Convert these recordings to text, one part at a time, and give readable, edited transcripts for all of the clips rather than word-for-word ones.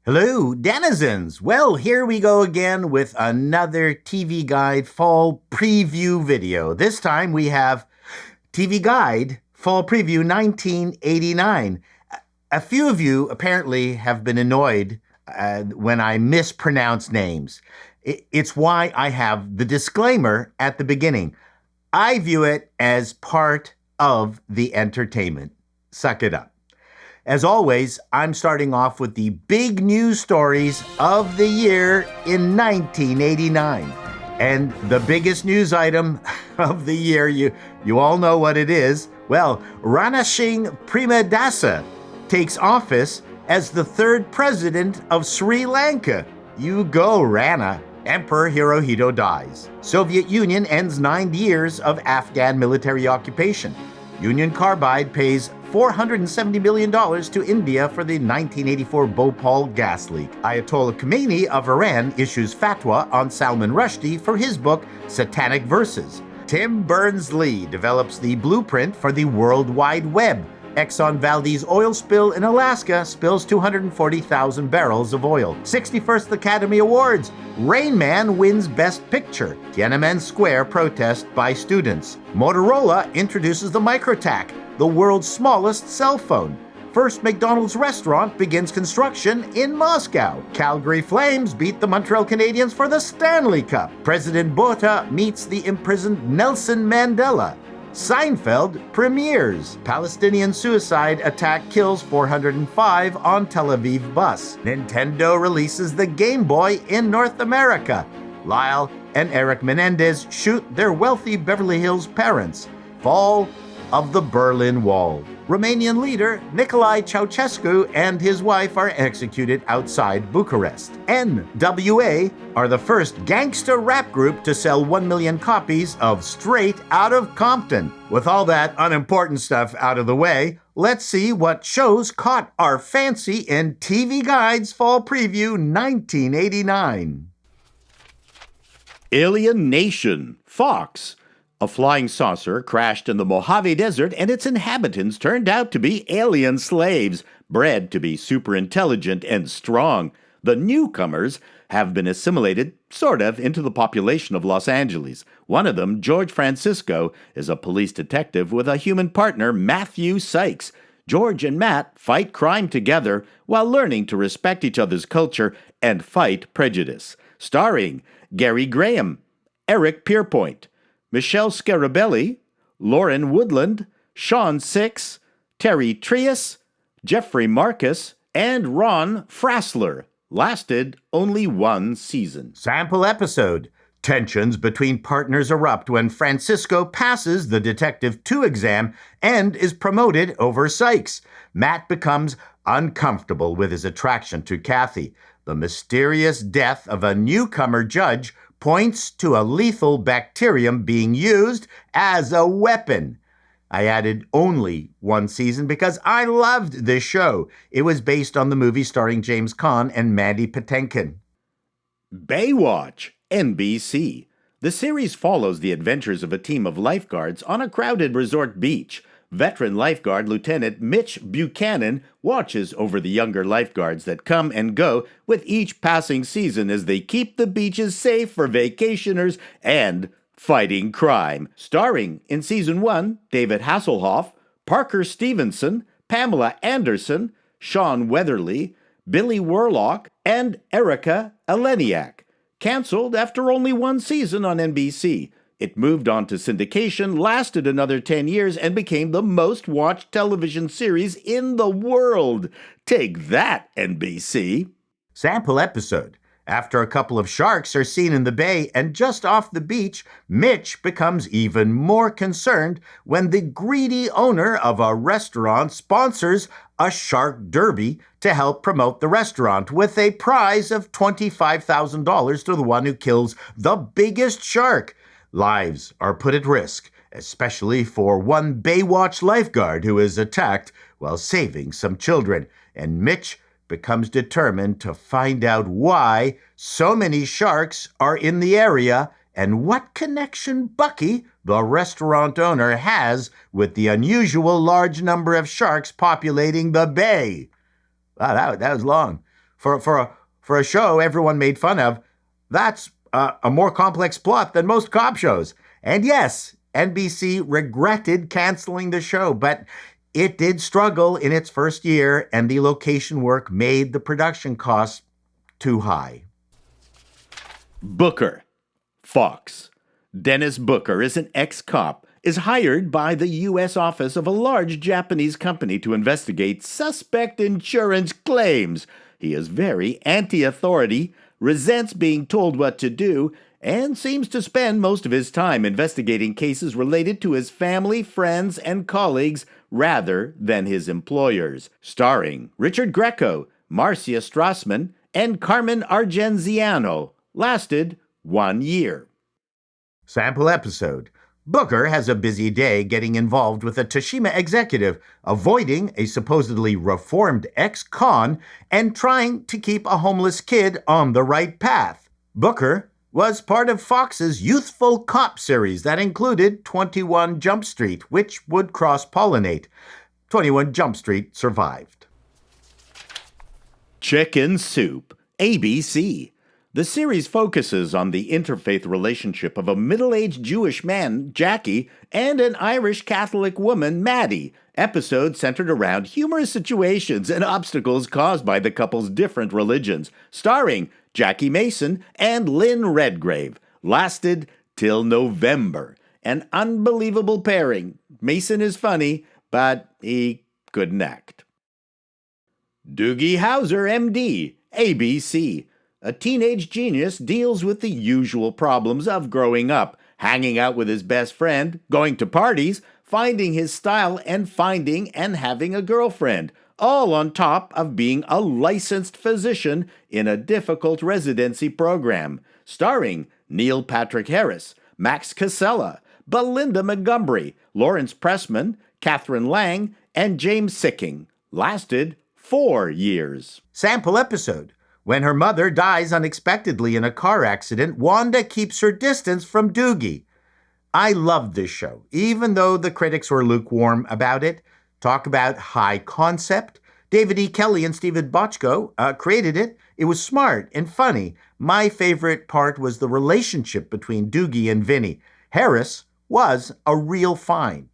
Hello, denizens! Well, here we go again with another TV Guide Fall Preview video. This time we have TV Guide Fall Preview 1989. A few of you apparently have been annoyed when I mispronounce names. It's why I have the disclaimer at the beginning. I view it as part of the entertainment. Suck it up. As always, I'm starting off with the big news stories of the year in 1989. And the biggest news item of the year, you all know what it is. Well, Rana Singh Premadasa takes office as the third president of Sri Lanka. You go, Rana. Emperor Hirohito dies. Soviet Union ends 9 years of Afghan military occupation. Union Carbide pays $470 million to India for the 1984 Bhopal gas leak. Ayatollah Khomeini of Iran issues fatwa on Salman Rushdie for his book Satanic Verses. Tim Berners-Lee develops the blueprint for the World Wide Web. Exxon Valdez oil spill in Alaska spills 240,000 barrels of oil. 61st Academy Awards. Rain Man wins Best Picture. Tiananmen Square protest by students. Motorola introduces the MicroTac, the world's smallest cell phone. First McDonald's restaurant begins construction in Moscow. Calgary Flames beat the Montreal Canadiens for the Stanley Cup. President Botha meets the imprisoned Nelson Mandela. Seinfeld premieres. Palestinian suicide attack kills 405 on Tel Aviv bus. Nintendo releases the Game Boy in North America. Lyle and Eric Menendez shoot their wealthy Beverly Hills parents. Fall of the Berlin Wall. Romanian leader Nicolae Ceausescu and his wife are executed outside Bucharest. NWA are the first gangsta rap group to sell 1 million copies of Straight Outta Compton. With all that unimportant stuff out of the way, let's see what shows caught our fancy in TV Guide's Fall Preview 1989. Alien Nation, Fox. A flying saucer crashed in the Mojave Desert, and its inhabitants turned out to be alien slaves, bred to be super intelligent and strong. The newcomers have been assimilated, sort of, into the population of Los Angeles. One of them, George Francisco, is a police detective with a human partner, Matthew Sykes. George and Matt fight crime together while learning to respect each other's culture and fight prejudice. Starring Gary Graham, Eric Pierpoint, Michelle Scarabelli, Lauren Woodland, Sean Six, Terry Trias, Jeffrey Marcus, and Ron Frassler. Lasted only 1 season. Sample episode. Tensions between partners erupt when Francisco passes the Detective 2 exam and is promoted over Sykes. Matt becomes uncomfortable with his attraction to Kathy. The mysterious death of a newcomer judge points to a lethal bacterium being used as a weapon. I added only 1 season because I loved this show. It was based on the movie starring James Caan and Mandy Patinkin. Baywatch, NBC. The series follows the adventures of a team of lifeguards on a crowded resort beach. Veteran lifeguard Lieutenant Mitch Buchanan watches over the younger lifeguards that come and go with each passing season as they keep the beaches safe for vacationers and fighting crime. Starring in Season 1, David Hasselhoff, Parker Stevenson, Pamela Anderson, Sean Weatherly, Billy Warlock, and Erica Eleniak. Canceled after only 1 season on NBC. It moved on to syndication, lasted another 10 years, and became the most-watched television series in the world. Take that, NBC. Sample episode. After a couple of sharks are seen in the bay and just off the beach, Mitch becomes even more concerned when the greedy owner of a restaurant sponsors a shark derby to help promote the restaurant with a prize of $25,000 to the one who kills the biggest shark. Lives are put at risk, especially for one Baywatch lifeguard who is attacked while saving some children, and Mitch becomes determined to find out why so many sharks are in the area and what connection Bucky, the restaurant owner, has with the unusual large number of sharks populating the bay. Wow, that was long. For a show everyone made fun of, that's a more complex plot than most cop shows. And yes, NBC regretted canceling the show, but it did struggle in its first year, and the location work made the production costs too high. Booker. Fox. Dennis Booker is an ex-cop, is hired by the U.S. office of a large Japanese company to investigate suspect insurance claims. He is very anti-authority, resents being told what to do, and seems to spend most of his time investigating cases related to his family, friends, and colleagues rather than his employers. Starring Richard Greco, Marcia Strassman, and Carmen Argenziano. Lasted 1 year. Sample episode. Booker has a busy day getting involved with a Toshima executive, avoiding a supposedly reformed ex-con and trying to keep a homeless kid on the right path. Booker was part of Fox's youthful cop series that included 21 Jump Street, which would cross-pollinate. 21 Jump Street survived. Chicken Soup. ABC. The series focuses on the interfaith relationship of a middle-aged Jewish man, Jackie, and an Irish Catholic woman, Maddie. Episodes centered around humorous situations and obstacles caused by the couple's different religions. Starring Jackie Mason and Lynn Redgrave. Lasted till November. An unbelievable pairing. Mason is funny, but he couldn't act. Doogie Howser, MD. ABC. A teenage genius deals with the usual problems of growing up, hanging out with his best friend, going to parties, finding his style, and finding and having a girlfriend, all on top of being a licensed physician in a difficult residency program. Starring Neil Patrick Harris, Max Casella, Belinda Montgomery, Lawrence Pressman, Catherine Lang, and James Sicking. Lasted 4 years. Sample episode. When her mother dies unexpectedly in a car accident, Wanda keeps her distance from Doogie. I loved this show, even though the critics were lukewarm about it. Talk about high concept. David E. Kelley and Steven Bochco created it. It was smart and funny. My favorite part was the relationship between Doogie and Vinny. Harris was a real find.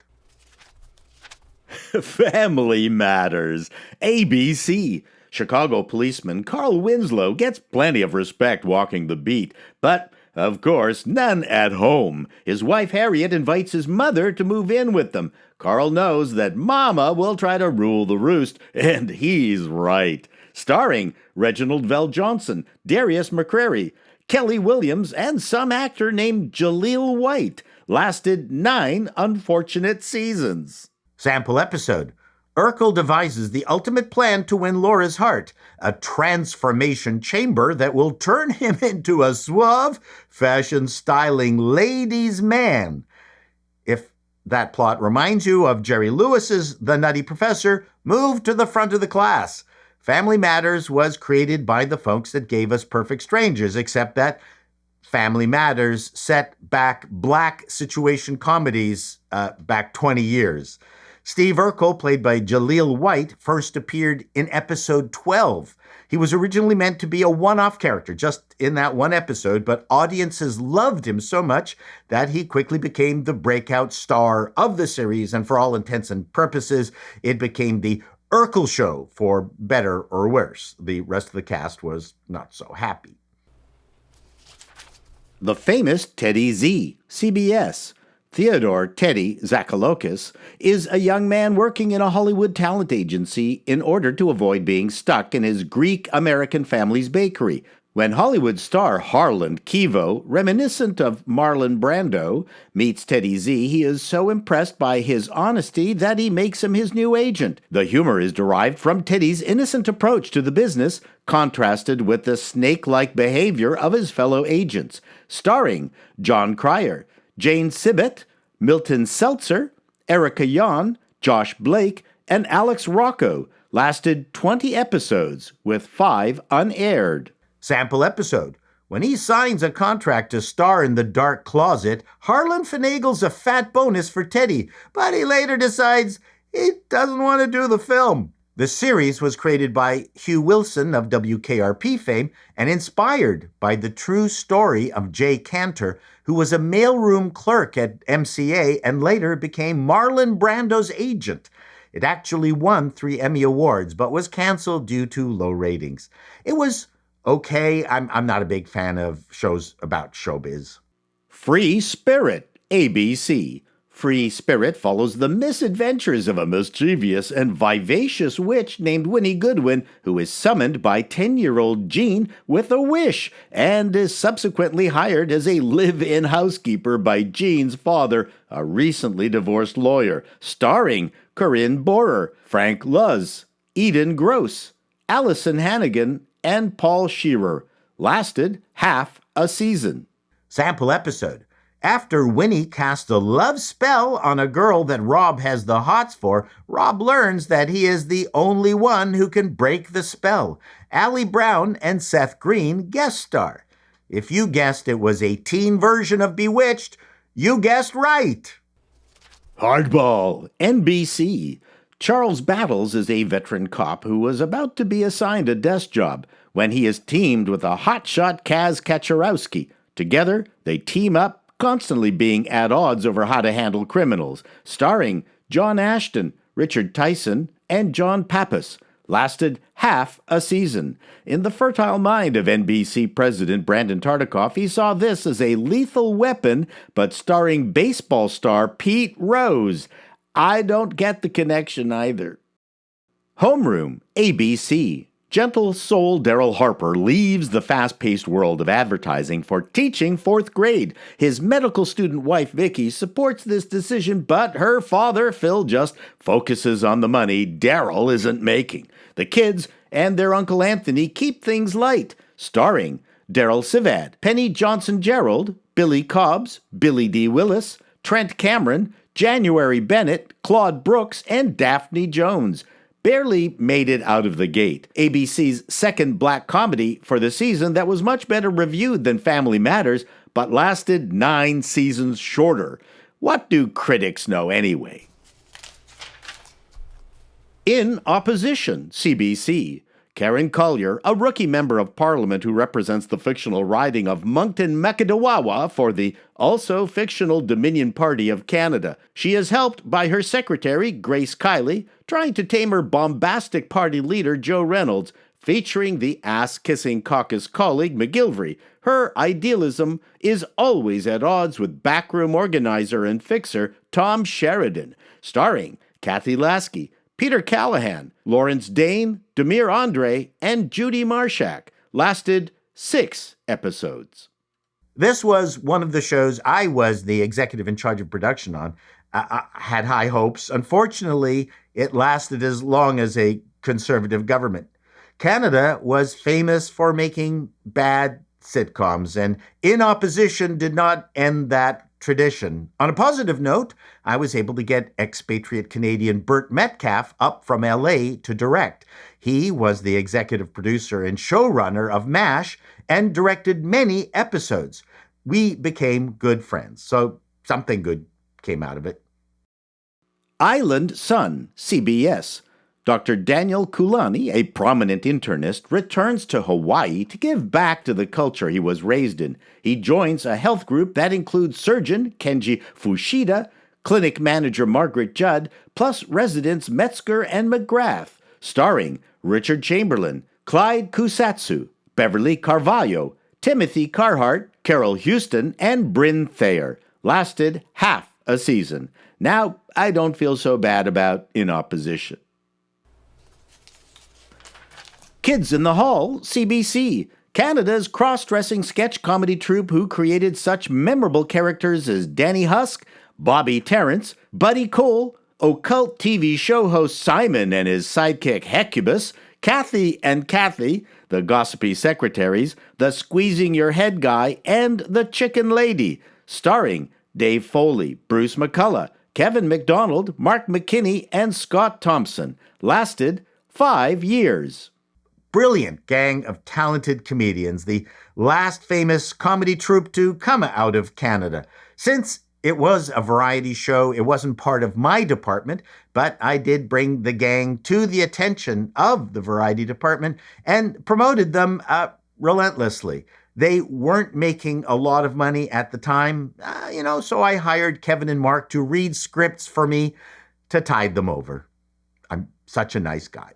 Family Matters. ABC. Chicago policeman Carl Winslow gets plenty of respect walking the beat, but, of course, none at home. His wife Harriet invites his mother to move in with them. Carl knows that Mama will try to rule the roost, and he's right. Starring Reginald Vell Johnson, Darius McCrary, Kelly Williams, and some actor named Jaleel White. Lasted 9 unfortunate seasons. Sample episode. Urkel devises the ultimate plan to win Laura's heart, a transformation chamber that will turn him into a suave, fashion-styling ladies' man. If that plot reminds you of Jerry Lewis's The Nutty Professor, move to the front of the class. Family Matters was created by the folks that gave us Perfect Strangers, except that Family Matters set back black situation comedies back 20 years. Steve Urkel, played by Jaleel White, first appeared in episode 12. He was originally meant to be a one-off character, just in that one episode, but audiences loved him so much that he quickly became the breakout star of the series, and for all intents and purposes, it became the Urkel Show, for better or worse. The rest of the cast was not so happy. The famous Teddy Z, CBS. Theodore Teddy Zakalokis is a young man working in a Hollywood talent agency in order to avoid being stuck in his Greek-American family's bakery. When Hollywood star Harlan Kivo, reminiscent of Marlon Brando, meets Teddy Z, he is so impressed by his honesty that he makes him his new agent. The humor is derived from Teddy's innocent approach to the business, contrasted with the snake-like behavior of his fellow agents. Starring John Cryer, Jane Sibbett, Milton Seltzer, Erica Yon, Josh Blake, and Alex Rocco. Lasted 20 episodes, with 5 unaired. Sample episode. When he signs a contract to star in The Dark Closet, Harlan finagles a fat bonus for Teddy, but he later decides he doesn't want to do the film. The series was created by Hugh Wilson of WKRP fame and inspired by the true story of Jay Cantor, who was a mailroom clerk at MCA and later became Marlon Brando's agent. It actually won 3 Emmy Awards, but was canceled due to low ratings. It was okay. I'm not a big fan of shows about showbiz. Free Spirit, ABC. Free Spirit follows the misadventures of a mischievous and vivacious witch named Winnie Goodwin, who is summoned by 10-year-old Jean with a wish and is subsequently hired as a live-in housekeeper by Jean's father, a recently divorced lawyer, starring Corinne Bohrer, Frank Luz, Eden Gross, Allison Hannigan, and Paul Shearer. Lasted half a season. Sample episode. After Winnie casts a love spell on a girl that Rob has the hots for, Rob learns that he is the only one who can break the spell. Ali Brown and Seth Green guest star. If you guessed it was a teen version of Bewitched, you guessed right. Hardball, NBC. Charles Battles is a veteran cop who was about to be assigned a desk job when he is teamed with a hotshot Kaz Kaczorowski. Together, they team up, constantly being at odds over how to handle criminals, starring John Ashton, Richard Tyson, and John Pappas. Lasted half a season. In the fertile mind of NBC President Brandon Tartikoff, he saw this as a lethal weapon, but starring baseball star Pete Rose. I don't get the connection either. Homeroom, ABC. Gentle soul Daryl Harper leaves the fast-paced world of advertising for teaching 4th grade. His medical student wife, Vicky, supports this decision, but her father, Phil, just focuses on the money Daryl isn't making. The kids and their Uncle Anthony keep things light, starring Daryl Sivad, Penny Johnson-Gerald, Billy Cobbs, Billy D. Willis, Trent Cameron, January Bennett, Claude Brooks, and Daphne Jones. Barely made it out of the gate. ABC's second black comedy for the season that was much better reviewed than Family Matters, but lasted 9 seasons shorter. What do critics know anyway? In Opposition, CBC. Karen Collier, a rookie member of Parliament who represents the fictional riding of Moncton Macadawawa for the also fictional Dominion Party of Canada. She is helped by her secretary, Grace Kiley, trying to tame her bombastic party leader, Joe Reynolds, featuring the ass-kissing caucus colleague, McGilvery. Her idealism is always at odds with backroom organizer and fixer, Tom Sheridan, starring Kathy Lasky, Peter Callahan, Lawrence Dane, Demir Andre, and Judy Marshak. Lasted 6 episodes. This was one of the shows I was the executive in charge of production on. I had high hopes. Unfortunately, it lasted as long as a conservative government. Canada was famous for making bad sitcoms, and In Opposition did not end that tradition. On a positive note, I was able to get expatriate Canadian Burt Metcalf up from LA to direct. He was the executive producer and showrunner of MASH and directed many episodes. We became good friends, so something good came out of it. Island Sun, CBS. Dr. Daniel Kulani, a prominent internist, returns to Hawaii to give back to the culture he was raised in. He joins a health group that includes surgeon Kenji Fushida, clinic manager Margaret Judd, plus residents Metzger and McGrath, starring Richard Chamberlain, Clyde Kusatsu, Beverly Carvalho, Timothy Carhart, Carol Houston, and Bryn Thayer. Lasted half a season. Now, I don't feel so bad about In Opposition. Kids in the Hall, CBC. Canada's cross-dressing sketch comedy troupe who created such memorable characters as Danny Husk, Bobby Terrence, Buddy Cole, occult TV show host Simon and his sidekick Hecubus, Kathy and Kathy, the gossipy secretaries, the squeezing your head guy, and the chicken lady, starring Dave Foley, Bruce McCullough, Kevin McDonald, Mark McKinney, and Scott Thompson. Lasted 5 years. Brilliant gang of talented comedians, the last famous comedy troupe to come out of Canada. Since It was a variety show. It wasn't part of my department, but I did bring the gang to the attention of the variety department and promoted them relentlessly. They weren't making a lot of money at the time, so I hired Kevin and Mark to read scripts for me to tide them over. I'm such a nice guy.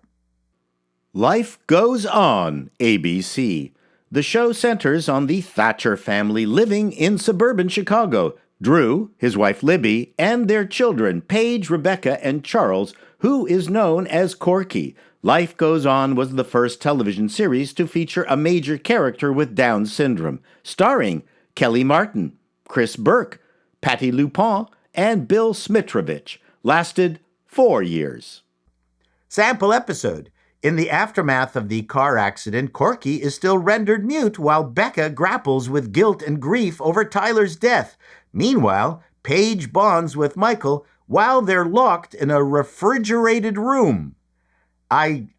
Life Goes On, ABC. The show centers on the Thatcher family living in suburban Chicago. Drew, his wife Libby, and their children, Paige, Rebecca, and Charles, who is known as Corky. Life Goes On was the first television series to feature a major character with Down syndrome, starring Kelly Martin, Chris Burke, Patti LuPone, and Bill Smitrovich. Lasted 4 years. Sample episode. In the aftermath of the car accident, Corky is still rendered mute while Becca grapples with guilt and grief over Tyler's death. Meanwhile, Paige bonds with Michael while they're locked in a refrigerated room. I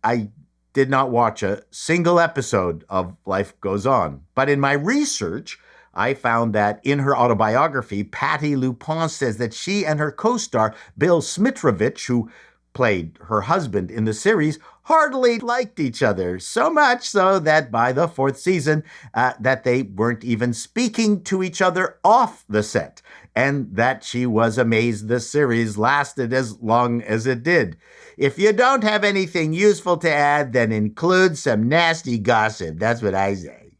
did not watch a single episode of Life Goes On, but in my research, I found that in her autobiography, Patti LuPone says that she and her co-star, Bill Smitrovich, who played her husband in the series, heartily liked each other, so much so that by the 4th season, that they weren't even speaking to each other off the set, and that she was amazed the series lasted as long as it did. If you don't have anything useful to add, then include some nasty gossip. That's what I say.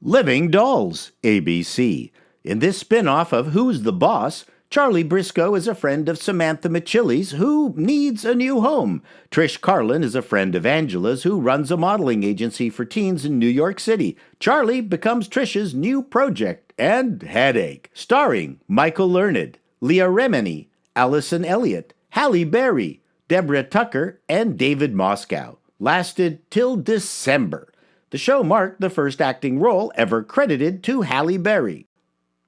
Living Dolls, ABC. In this spin-off of Who's the Boss, Charlie Briscoe is a friend of Samantha Machilli's, who needs a new home. Trish Carlin is a friend of Angela's, who runs a modeling agency for teens in New York City. Charlie becomes Trish's new project and headache. Starring Michael Learned, Leah Remini, Allison Elliott, Halle Berry, Deborah Tucker, and David Moscow. Lasted till December. The show marked the first acting role ever credited to Halle Berry.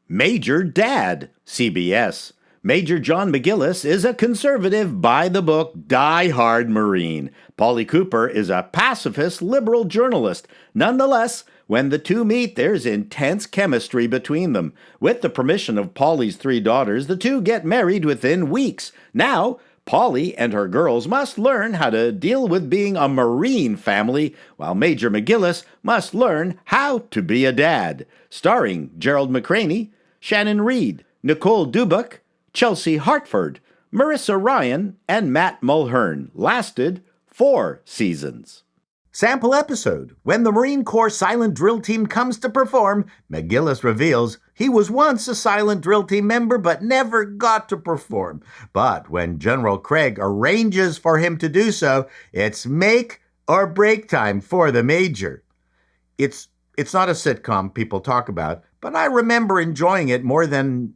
Major Dad, CBS. Major John McGillis is a conservative, by-the-book, die-hard Marine. Polly Cooper is a pacifist liberal journalist. Nonetheless, when the two meet, there's intense chemistry between them. With the permission of Polly's 3 daughters, the two get married within weeks. Now, Polly and her girls must learn how to deal with being a Marine family, while Major McGillis must learn how to be a dad. Starring Gerald McCraney, Shannon Reed, Nicole Dubuck, Chelsea Hartford, Marissa Ryan, and Matt Mulhern. Lasted 4 seasons. Sample episode. When the Marine Corps Silent Drill Team comes to perform, McGillis reveals he was once a Silent Drill Team member but never got to perform. But when General Craig arranges for him to do so, it's make or break time for the Major. It's not a sitcom people talk about, but I remember enjoying it more than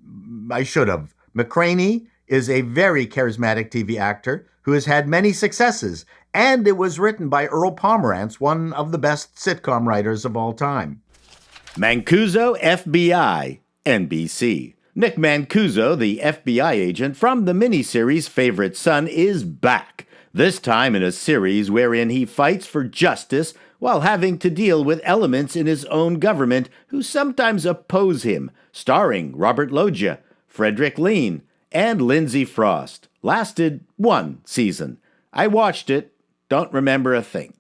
I should have. McCraney is a very charismatic TV actor who has had many successes, and it was written by Earl Pomerantz, one of the best sitcom writers of all time. Mancuso FBI, NBC. Nick Mancuso, the FBI agent from the miniseries Favorite Son, is back. This time in a series wherein he fights for justice while having to deal with elements in his own government who sometimes oppose him, starring Robert Loggia, Frederick Lean, and Lindsay Frost. Lasted 1 season. I watched it, don't remember a thing.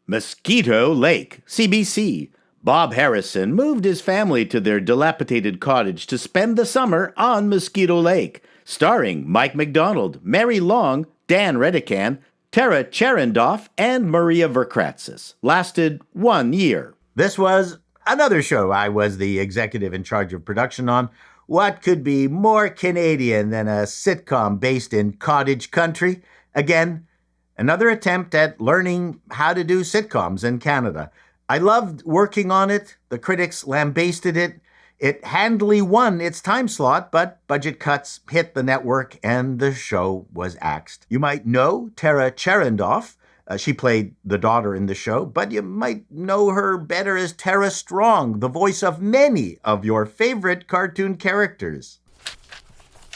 Mosquito Lake, CBC. Bob Harrison moved his family to their dilapidated cottage to spend the summer on Mosquito Lake, starring Mike McDonald, Mary Long, Dan Redican, Tara Cherendoff, and Maria Verkratsis. Lasted 1 year. This was another show I was the executive in charge of production on. What could be more Canadian than a sitcom based in cottage country? Again, another attempt at learning how to do sitcoms in Canada. I loved working on it. The critics lambasted it. It handily won its time slot, but budget cuts hit the network and the show was axed. You might know Tara Cherendoff. She played the daughter in the show, but you might know her better as Tara Strong, the voice of many of your favorite cartoon characters.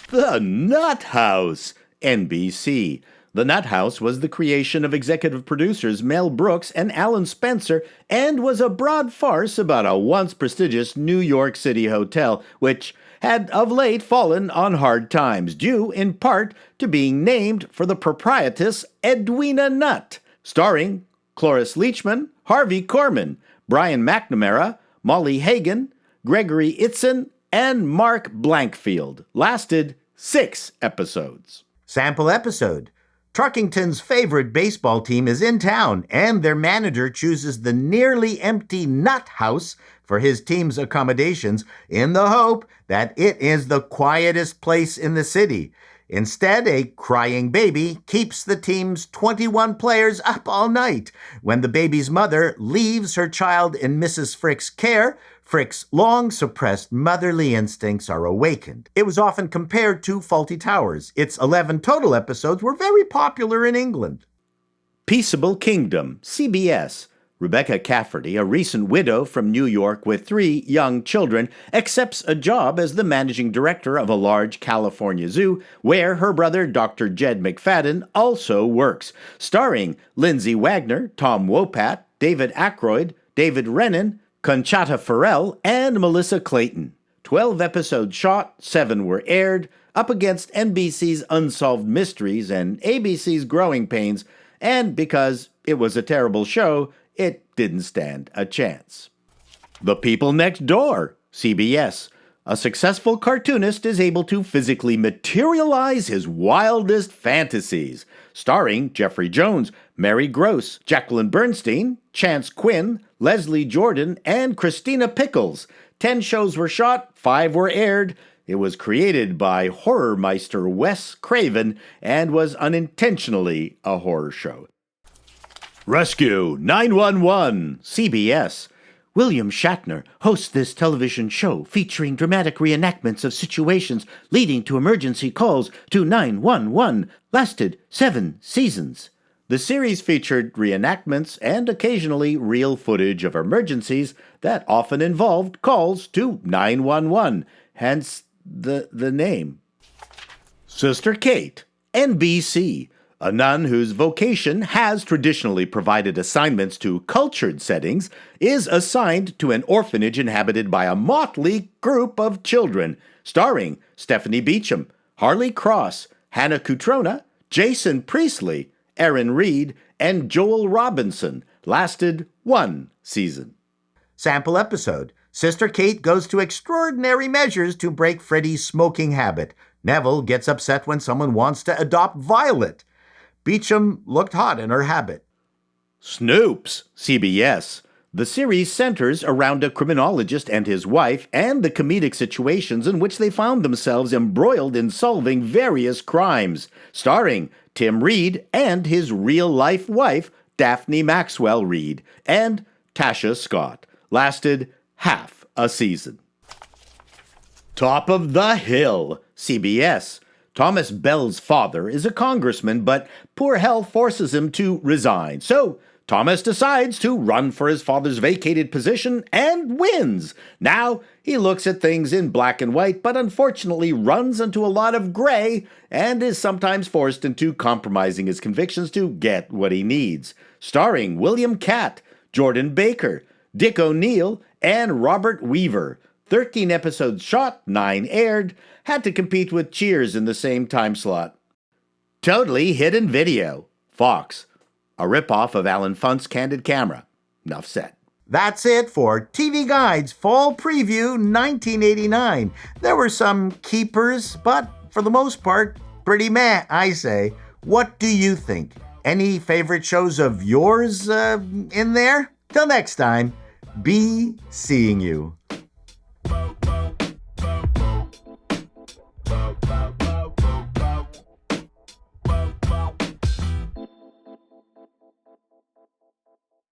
The Nutt House, NBC. The Nutt House was the creation of executive producers Mel Brooks and Alan Spencer and was a broad farce about a once prestigious New York City hotel, which had of late fallen on hard times, due in part to being named for the proprietress Edwina Nutt, starring Cloris Leachman, Harvey Korman, Brian McNamara, Molly Hagan, Gregory Itzen, and Mark Blankfield. Lasted 6 episodes. Sample episode. Truckington's favorite baseball team is in town, and their manager chooses the nearly empty Nutt House for his team's accommodations in the hope that it is the quietest place in the city. Instead, a crying baby keeps the team's 21 players up all night. When the baby's mother leaves her child in Mrs. Frick's care, Frick's long-suppressed motherly instincts are awakened. It was often compared to Fawlty Towers. Its 11 total episodes were very popular in England. Peaceable Kingdon, CBS. Rebecca Cafferty, a recent widow from New York with 3 young children, accepts a job as the managing director of a large California zoo where her brother Dr. Jed McFadden also works, starring Lindsay Wagner, Tom Wopat, David Aykroyd, David Rennan, Conchata Farrell, and Melissa Clayton. 12 episodes shot, 7 were aired, up against NBC's Unsolved Mysteries and ABC's Growing Pains, and because it was a terrible show, it didn't stand a chance. The People Next Door, CBS. A successful cartoonist is able to physically materialize his wildest fantasies, starring Jeffrey Jones, Mary Gross, Jacqueline Bernstein, Chance Quinn, Leslie Jordan, and Christina Pickles. 10 shows were shot, 5 were aired. It was created by horror meister Wes Craven and was unintentionally a horror show. Rescue 911, CBS. William Shatner hosts this television show featuring dramatic reenactments of situations leading to emergency calls to 911. Lasted 7 seasons. The series featured reenactments and occasionally real footage of emergencies that often involved calls to 911, hence the name. Sister Kate, NBC. A nun whose vocation has traditionally provided assignments to cultured settings is assigned to an orphanage inhabited by a motley group of children, starring Stephanie Beacham, Harley Cross, Hannah Cutrona, Jason Priestley, Aaron Reed, and Joel Robinson. Lasted 1 season. Sample episode. Sister Kate goes to extraordinary measures to break Freddie's smoking habit. Neville gets upset when someone wants to adopt Violet. Beecham looked hot in her habit. Snoops, CBS. The series centers around a criminologist and his wife and the comedic situations in which they found themselves embroiled in solving various crimes, starring Tim Reed and his real-life wife, Daphne Maxwell Reed, and Tasha Scott. Lasted half a season. Top of the Hill, CBS. Thomas Bell's father is a congressman, but poor health forces him to resign. So Thomas decides to run for his father's vacated position and wins. Now he looks at things in black and white, but unfortunately runs into a lot of gray and is sometimes forced into compromising his convictions to get what he needs. Starring William Catt, Jordan Baker, Dick O'Neill, and Robert Weaver. 13 episodes shot, 9 aired, had to compete with Cheers in the same time slot. Totally Hidden Video, Fox. A ripoff of Alan Funt's Candid Camera. Enough said. That's it for TV Guide's Fall Preview 1989. There were some keepers, but for the most part, pretty meh, I say. What do you think? Any favorite shows of yours in there? Till next time, be seeing you.